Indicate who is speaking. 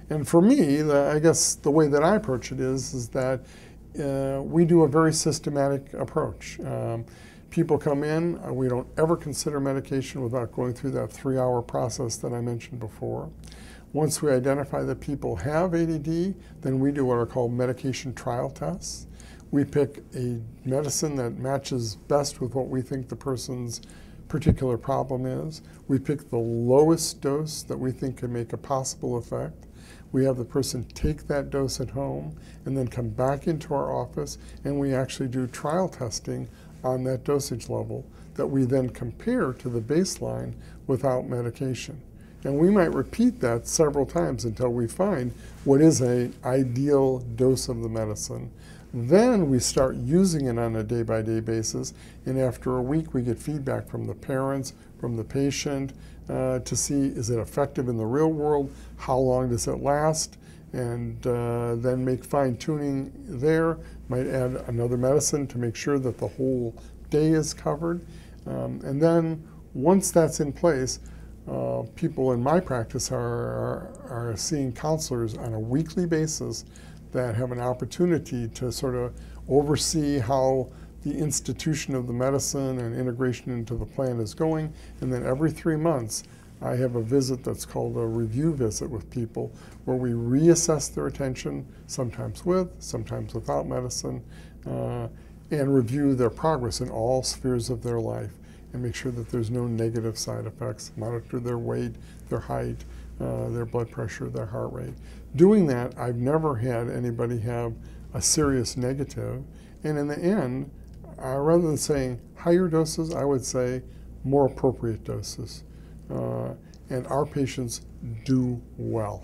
Speaker 1: And for me, I guess the way that I approach it is that we do a very systematic approach. People come in, we don't ever consider medication without going through that 3-hour process that I mentioned before. Once we identify that people have ADD, then we do what are called medication trial tests. We pick a medicine that matches best with what we think the person's particular problem is. We pick the lowest dose that we think can make a possible effect. We have the person take that dose at home and then come back into our office, and we actually do trial testing on that dosage level that we then compare to the baseline without medication. And we might repeat that several times until we find what is an ideal dose of the medicine. Then we start using it on a day-by-day basis, and after a week we get feedback from the parents, from the patient, to see is it effective in the real world, how long does it last, and then make fine-tuning there. Might add another medicine to make sure that the whole day is covered. And then once that's in place, people in my practice are seeing counselors on a weekly basis that have an opportunity to sort of oversee how the institution of the medicine and integration into the plan is going. And then every 3 months, I have a visit that's called a review visit with people where we reassess their attention, sometimes with, sometimes without medicine, and review their progress in all spheres of their life and make sure that there's no negative side effects, monitor their weight, their height, their blood pressure, their heart rate. Doing that, I've never had anybody have a serious negative, and in the end, rather than saying higher doses, I would say more appropriate doses. And our patients do well.